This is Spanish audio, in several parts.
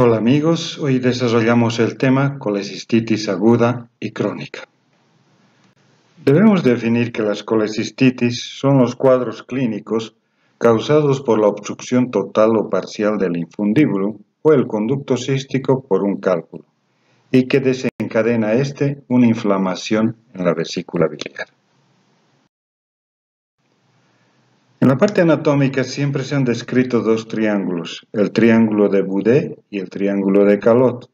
Hola amigos, hoy desarrollamos el tema colecistitis aguda y crónica. Debemos definir que las colecistitis son los cuadros clínicos causados por la obstrucción total o parcial del infundíbulo o el conducto cístico por un cálculo y que desencadena una inflamación en la vesícula biliar. En la parte anatómica siempre se han descrito dos triángulos, el triángulo de Boudet y el triángulo de Calot,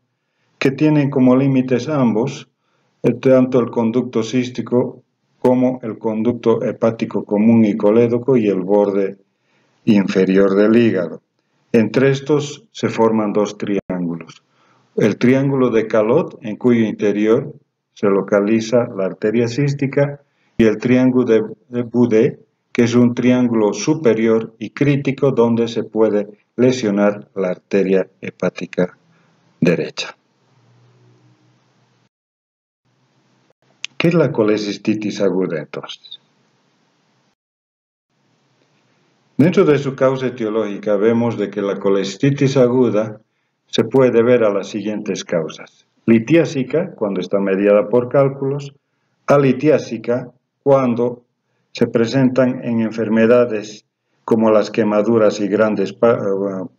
que tienen como límites ambos tanto el conducto cístico como el conducto hepático común y colédoco y el borde inferior del hígado. Entre estos se forman dos triángulos. El triángulo de Calot, en cuyo interior se localiza la arteria cística, y el triángulo de Boudet, que es un triángulo superior y crítico donde se puede lesionar la arteria hepática derecha. ¿Qué es la colecistitis aguda entonces? Dentro de su causa etiológica vemos de que la colecistitis aguda se puede deber a las siguientes causas. Litiásica, cuando está mediada por cálculos; alitiásica, cuando se presentan en enfermedades como las quemaduras y grandes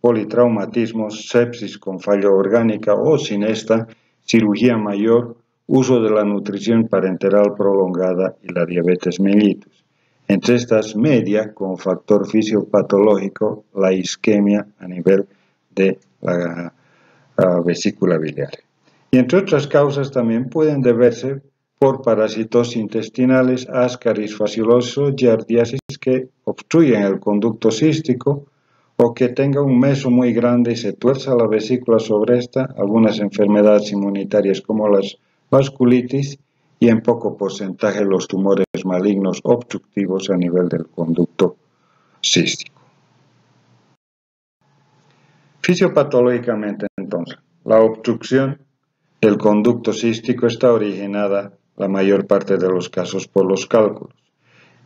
politraumatismos, sepsis con falla orgánica o sin esta, cirugía mayor, uso de la nutrición parenteral prolongada y la diabetes mellitus. Entre estas media, como factor fisiopatológico, la isquemia a nivel de la vesícula biliar. Y entre otras causas también pueden deberse por parásitos intestinales, ascaris fascioloso, giardiasis, que obstruyen el conducto cístico o que tenga un meso muy grande y se tuerza la vesícula sobre esta, algunas enfermedades inmunitarias como las vasculitis y en poco porcentaje los tumores malignos obstructivos a nivel del conducto cístico. Fisiopatológicamente entonces, la obstrucción del conducto cístico está originada la mayor parte de los casos por los cálculos.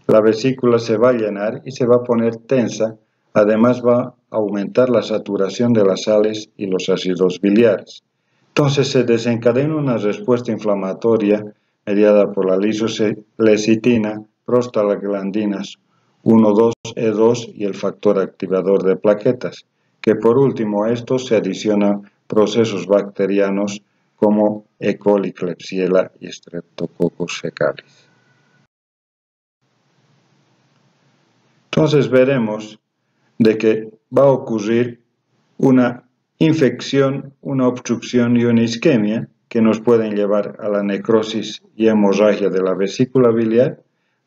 La vesícula se va a llenar y se va a poner tensa, además va a aumentar la saturación de las sales y los ácidos biliares. Entonces se desencadena una respuesta inflamatoria mediada por la lisocitina, prostaglandinas 1,2, E2 y el factor activador de plaquetas, que por último a estos se adicionan procesos bacterianos como E. coli, Klebsiella y Streptococcus fecalis. Entonces veremos de que va a ocurrir una infección, una obstrucción y una isquemia que nos pueden llevar a la necrosis y hemorragia de la vesícula biliar,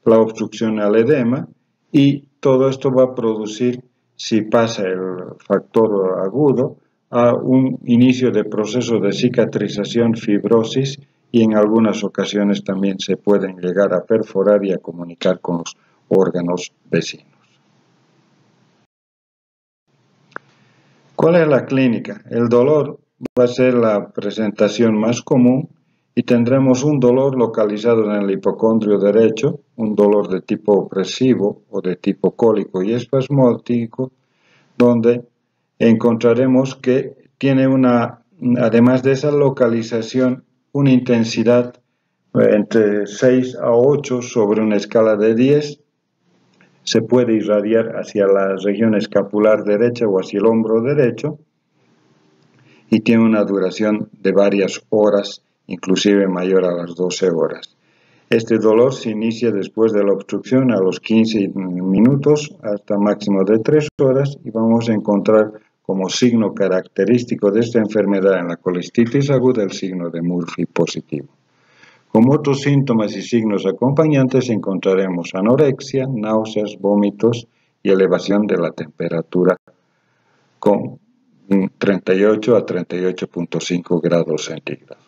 la obstrucción al edema, y todo esto va a producir, si pasa el factor agudo, a un inicio de proceso de cicatrización, fibrosis, y en algunas ocasiones también se pueden llegar a perforar y a comunicar con los órganos vecinos. ¿Cuál es la clínica? El dolor va a ser la presentación más común y tendremos un dolor localizado en el hipocondrio derecho, un dolor de tipo opresivo o de tipo cólico y espasmódico, donde encontraremos que tiene además de esa localización, una intensidad entre 6 a 8 sobre una escala de 10, se puede irradiar hacia la región escapular derecha o hacia el hombro derecho y tiene una duración de varias horas, inclusive mayor a las 12 horas. Este dolor se inicia después de la obstrucción a los 15 minutos hasta máximo de 3 horas y vamos a encontrar como signo característico de esta enfermedad en la colecistitis aguda el signo de Murphy positivo. Como otros síntomas y signos acompañantes encontraremos anorexia, náuseas, vómitos y elevación de la temperatura con 38 a 38.5 grados centígrados.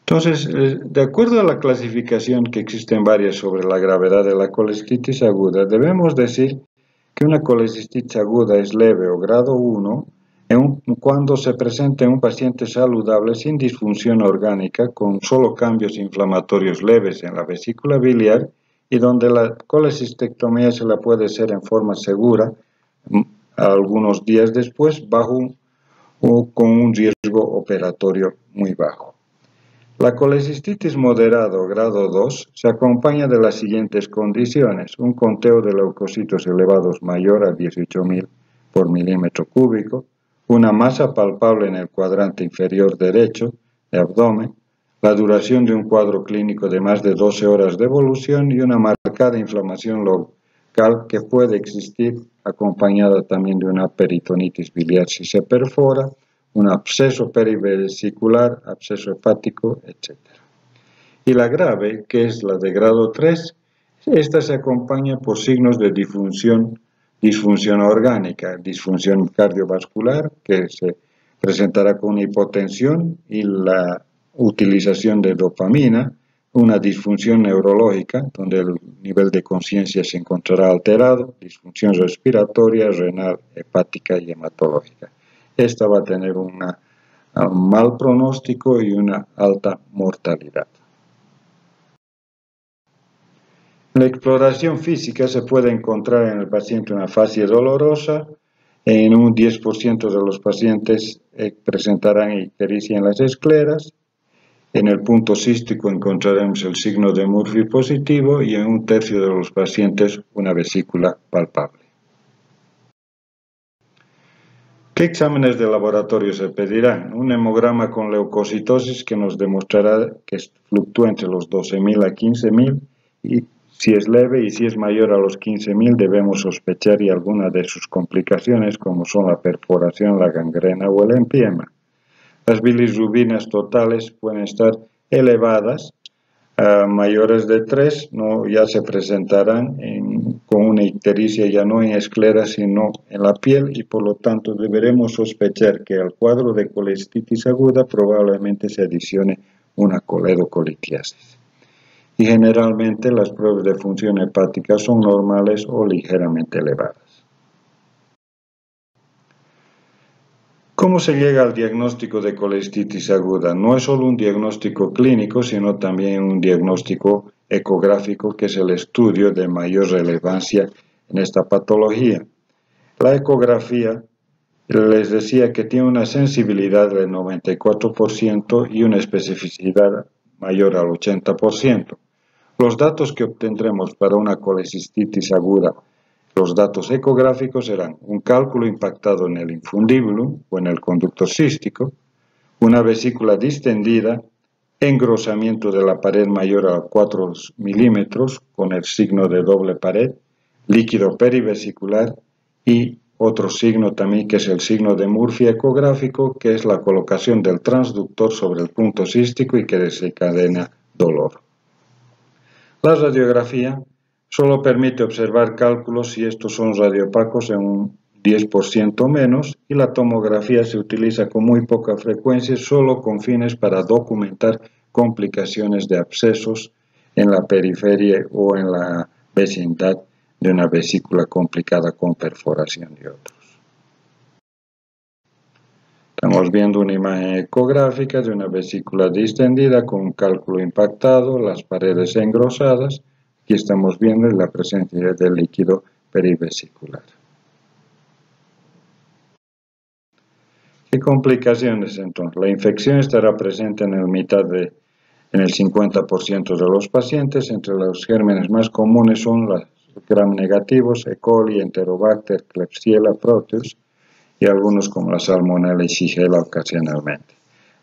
Entonces, de acuerdo a la clasificación que existen varias sobre la gravedad de la colecistitis aguda, debemos decir que una colecistitis aguda es leve o grado 1 cuando se presenta en un paciente saludable sin disfunción orgánica, con solo cambios inflamatorios leves en la vesícula biliar y donde la colecistectomía se la puede hacer en forma segura algunos días después o con un riesgo operatorio muy bajo. La colecistitis moderada o grado 2 se acompaña de las siguientes condiciones: un conteo de leucocitos elevados mayor a 18.000 por milímetro cúbico, una masa palpable en el cuadrante inferior derecho de abdomen, la duración de un cuadro clínico de más de 12 horas de evolución y una marcada inflamación local que puede existir acompañada también de una peritonitis biliar si se perfora, un absceso perivesicular, absceso hepático, etc. Y la grave, que es la de grado 3, esta se acompaña por signos de disfunción orgánica, disfunción cardiovascular, que se presentará con hipotensión y la utilización de dopamina, una disfunción neurológica, donde el nivel de conciencia se encontrará alterado, disfunción respiratoria, renal, hepática y hematológica. Esta va a tener un mal pronóstico y una alta mortalidad. La exploración física se puede encontrar en el paciente una fascia dolorosa. En un 10% de los pacientes presentarán ictericia en las escleras. En el punto cístico encontraremos el signo de Murphy positivo y en un tercio de los pacientes una vesícula palpable. ¿Qué exámenes de laboratorio se pedirán? Un hemograma con leucocitosis que nos demostrará que fluctúa entre los 12.000 a 15.000 y si es leve y si es mayor a los 15.000 debemos sospechar y alguna de sus complicaciones como son la perforación, la gangrena o el empiema. Las bilirrubinas totales pueden estar elevadas, mayores de 3 ya se presentarán con una ictericia ya no en escleras sino en la piel y por lo tanto deberemos sospechar que al cuadro de colecistitis aguda probablemente se adicione una coledocolitiasis. Y generalmente las pruebas de función hepática son normales o ligeramente elevadas. ¿Cómo se llega al diagnóstico de colecistitis aguda? No es solo un diagnóstico clínico, sino también un diagnóstico ecográfico, que es el estudio de mayor relevancia en esta patología. La ecografía, les decía que tiene una sensibilidad del 94% y una especificidad mayor al 80%. Los datos que obtendremos para una colecistitis aguda, los datos ecográficos serán un cálculo impactado en el infundibulum o en el conducto cístico, una vesícula distendida, engrosamiento de la pared mayor a 4 milímetros con el signo de doble pared, líquido perivesicular y otro signo también que es el signo de Murphy ecográfico, que es la colocación del transductor sobre el punto cístico y que desencadena dolor. La radiografía solo permite observar cálculos si estos son radioopacos en un 10% menos y la tomografía se utiliza con muy poca frecuencia solo con fines para documentar complicaciones de abscesos en la periferia o en la vecindad de una vesícula complicada con perforación de otros. Estamos viendo una imagen ecográfica de una vesícula distendida con un cálculo impactado, las paredes engrosadas. Aquí estamos viendo la presencia del líquido perivesicular. ¿Qué complicaciones entonces? La infección estará presente en el 50% de los pacientes. Entre los gérmenes más comunes son los gram negativos, E. coli, Enterobacter, Klebsiella, Proteus y algunos como la Salmonella y Shigella ocasionalmente.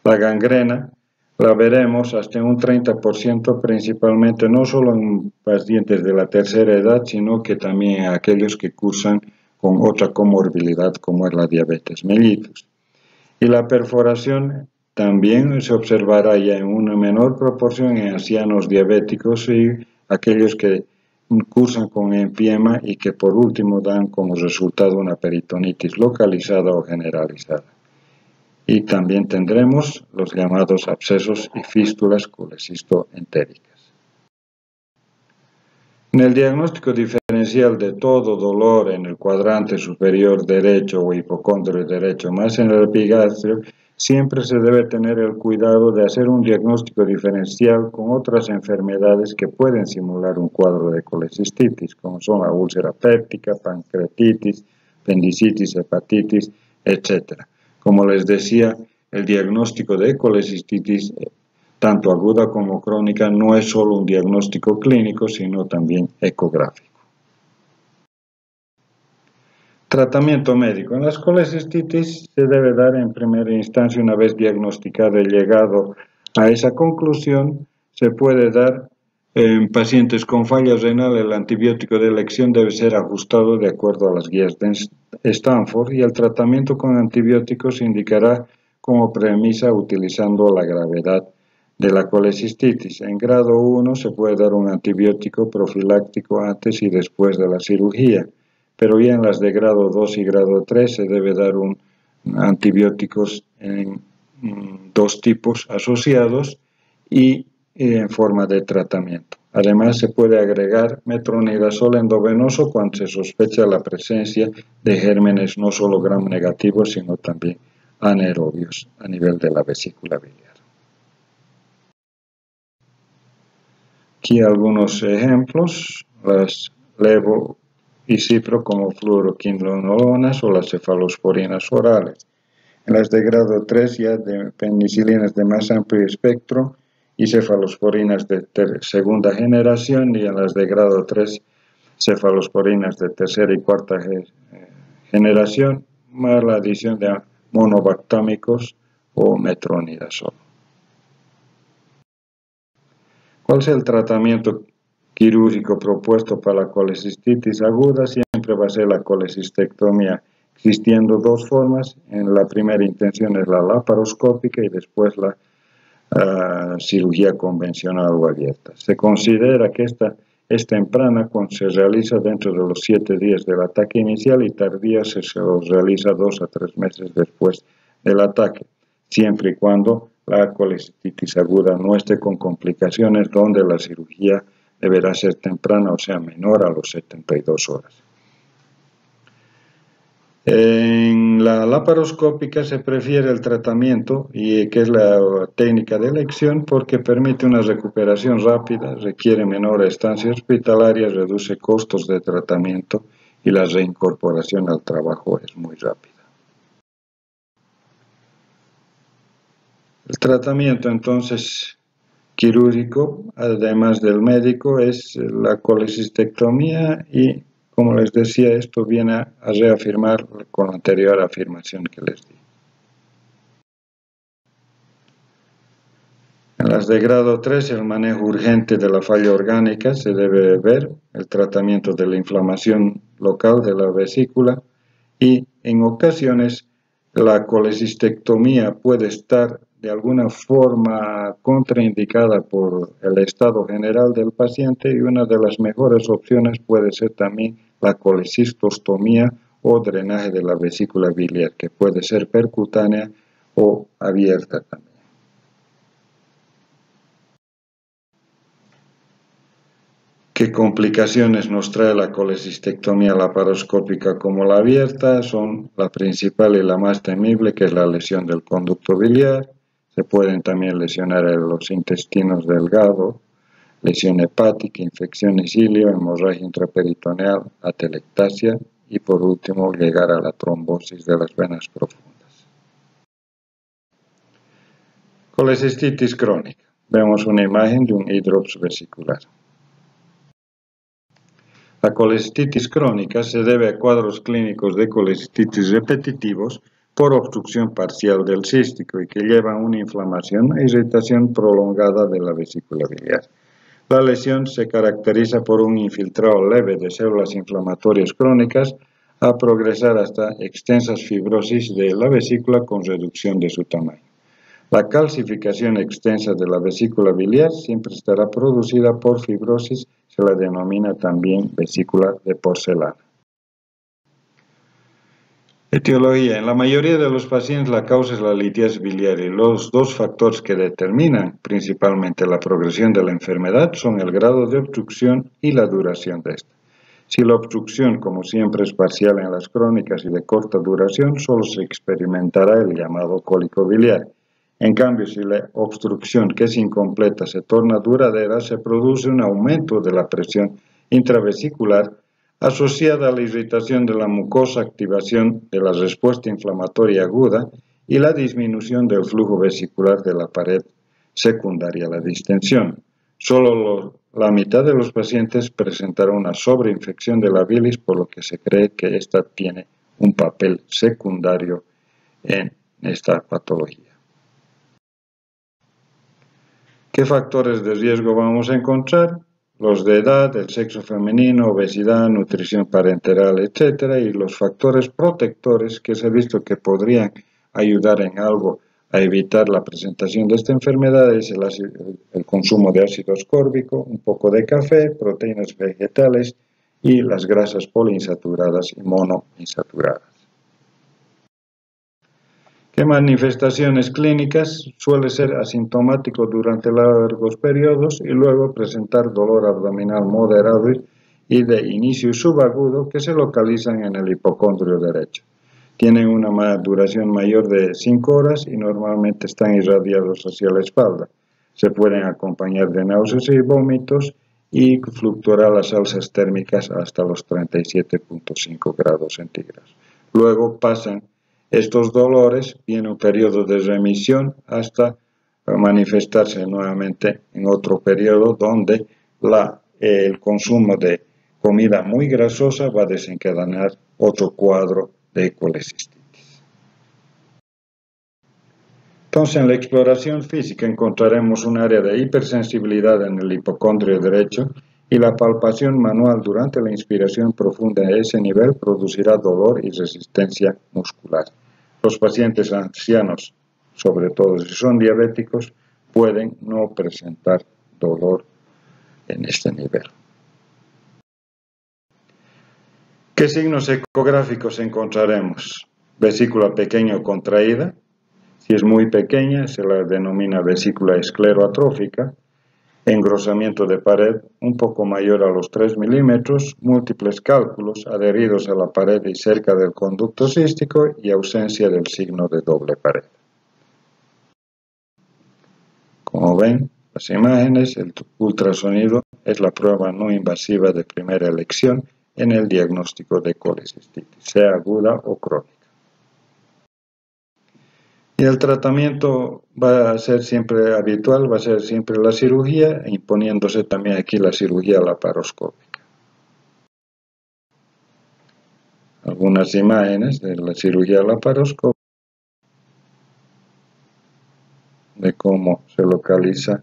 La gangrena la veremos hasta un 30% principalmente no solo en pacientes de la tercera edad, sino que también en aquellos que cursan con otra comorbilidad como es la diabetes mellitus. Y la perforación también se observará ya en una menor proporción en ancianos diabéticos y aquellos que cursan con empiema y que por último dan como resultado una peritonitis localizada o generalizada. Y también tendremos los llamados abscesos y fístulas colecistoentéricas. En el diagnóstico diferencial de todo dolor en el cuadrante superior derecho o hipocondrio derecho más en el epigastrio, siempre se debe tener el cuidado de hacer un diagnóstico diferencial con otras enfermedades que pueden simular un cuadro de colecistitis, como son la úlcera péptica, pancreatitis, apendicitis, hepatitis, etc. Como les decía, el diagnóstico de colecistitis, tanto aguda como crónica, no es solo un diagnóstico clínico, sino también ecográfico. Tratamiento médico. En las colecistitis se debe dar en primera instancia, una vez diagnosticado y llegado a esa conclusión, se puede dar en pacientes con falla renal. El antibiótico de elección debe ser ajustado de acuerdo a las guías de Stanford, y el tratamiento con antibióticos se indicará como premisa utilizando la gravedad de la colecistitis. En grado 1 se puede dar un antibiótico profiláctico antes y después de la cirugía, pero ya en las de grado 2 y grado 3 se debe dar antibióticos en dos tipos asociados y en forma de tratamiento. Además, se puede agregar metronidazol endovenoso cuando se sospecha la presencia de gérmenes no solo gram negativos, sino también anaerobios a nivel de la vesícula biliar. Aquí algunos ejemplos: las levo y cipro como fluoroquinolonas o las cefalosporinas orales. En las de grado 3 ya de penicilinas de más amplio espectro y cefalosporinas de segunda generación, y en las de grado 3 cefalosporinas de tercera y cuarta generación, más la adición de monobactámicos o metronidazol. ¿Cuál es el tratamiento quirúrgico propuesto para la colecistitis aguda? Siempre va a ser la colecistectomía, existiendo dos formas. En la primera intención es la laparoscópica y después la cirugía convencional o abierta. Se considera que esta es temprana cuando se realiza dentro de los 7 días del ataque inicial, y tardía se los realiza 2 a 3 meses después del ataque, siempre y cuando la colecistitis aguda no esté con complicaciones, donde la cirugía deberá ser temprana, o sea, menor a los 72 horas. En la laparoscópica se prefiere el tratamiento, y que es la técnica de elección, porque permite una recuperación rápida, requiere menor estancia hospitalaria, reduce costos de tratamiento y la reincorporación al trabajo es muy rápida. El tratamiento entonces quirúrgico, además del médico, es la colecistectomía, y como les decía, esto viene a reafirmar con la anterior afirmación que les di. En las de grado 3, el manejo urgente de la falla orgánica se debe ver, el tratamiento de la inflamación local de la vesícula, y en ocasiones la colecistectomía puede estar de alguna forma contraindicada por el estado general del paciente, y una de las mejores opciones puede ser también la colecistostomía o drenaje de la vesícula biliar, que puede ser percutánea o abierta también. ¿Qué complicaciones nos trae la colecistectomía laparoscópica como la abierta? Son la principal y la más temible, que es la lesión del conducto biliar. Se pueden también lesionar los intestinos delgados, lesión hepática, infecciones ilio, hemorragia intraperitoneal, atelectasia y por último llegar a la trombosis de las venas profundas. Colecistitis crónica. Vemos una imagen de un hidrops vesicular. La colecistitis crónica se debe a cuadros clínicos de colecistitis repetitivos por obstrucción parcial del cístico y que llevan una inflamación e irritación prolongada de la vesícula biliar. La lesión se caracteriza por un infiltrado leve de células inflamatorias crónicas a progresar hasta extensas fibrosis de la vesícula con reducción de su tamaño. La calcificación extensa de la vesícula biliar siempre estará producida por fibrosis, se la denomina también vesícula de porcelana. Etiología. En la mayoría de los pacientes la causa es la litiasis biliar, y los dos factores que determinan principalmente la progresión de la enfermedad son el grado de obstrucción y la duración de esta. Si la obstrucción, como siempre, es parcial en las crónicas y de corta duración, solo se experimentará el llamado cólico biliar. En cambio, si la obstrucción, que es incompleta, se torna duradera, se produce un aumento de la presión intravesicular, asociada a la irritación de la mucosa, activación de la respuesta inflamatoria aguda y la disminución del flujo vesicular de la pared secundaria a la distensión. Solo la mitad de los pacientes presentará una sobreinfección de la bilis, por lo que se cree que esta tiene un papel secundario en esta patología. ¿Qué factores de riesgo vamos a encontrar? Los de edad, el sexo femenino, obesidad, nutrición parenteral, etc. Y los factores protectores que se ha visto que podrían ayudar en algo a evitar la presentación de esta enfermedad es el consumo de ácido ascórbico, un poco de café, proteínas vegetales y las grasas poliinsaturadas y monoinsaturadas. ¿Qué manifestaciones clínicas? Suele ser asintomático durante largos periodos y luego presentar dolor abdominal moderado y de inicio subagudo que se localizan en el hipocondrio derecho. Tienen una duración mayor de 5 horas y normalmente están irradiados hacia la espalda. Se pueden acompañar de náuseas y vómitos y fluctuará las alzas térmicas hasta los 37.5 grados centígrados. Luego pasan estos dolores, viene un periodo de remisión hasta manifestarse nuevamente en otro periodo donde el consumo de comida muy grasosa va a desencadenar otro cuadro de colecistitis. Entonces, en la exploración física encontraremos un área de hipersensibilidad en el hipocondrio derecho y la palpación manual durante la inspiración profunda a ese nivel producirá dolor y resistencia muscular. Los pacientes ancianos, sobre todo si son diabéticos, pueden no presentar dolor en este nivel. ¿Qué signos ecográficos encontraremos? Vesícula pequeña o contraída. Si es muy pequeña, se la denomina vesícula escleroatrófica. Engrosamiento de pared un poco mayor a los 3 milímetros, múltiples cálculos adheridos a la pared y cerca del conducto cístico y ausencia del signo de doble pared. Como ven, las imágenes, el ultrasonido es la prueba no invasiva de primera elección en el diagnóstico de colecistitis, sea aguda o crónica. Y el tratamiento va a ser siempre habitual, va a ser siempre la cirugía, imponiéndose también aquí la cirugía laparoscópica. Algunas imágenes de la cirugía laparoscópica, de cómo se localiza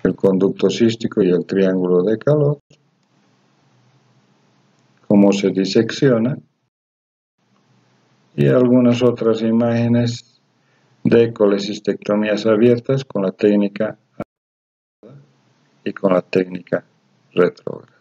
el conducto cístico y el triángulo de calor, cómo se disecciona, y algunas otras imágenes de colecistectomías abiertas con la técnica y con la técnica retrógrada.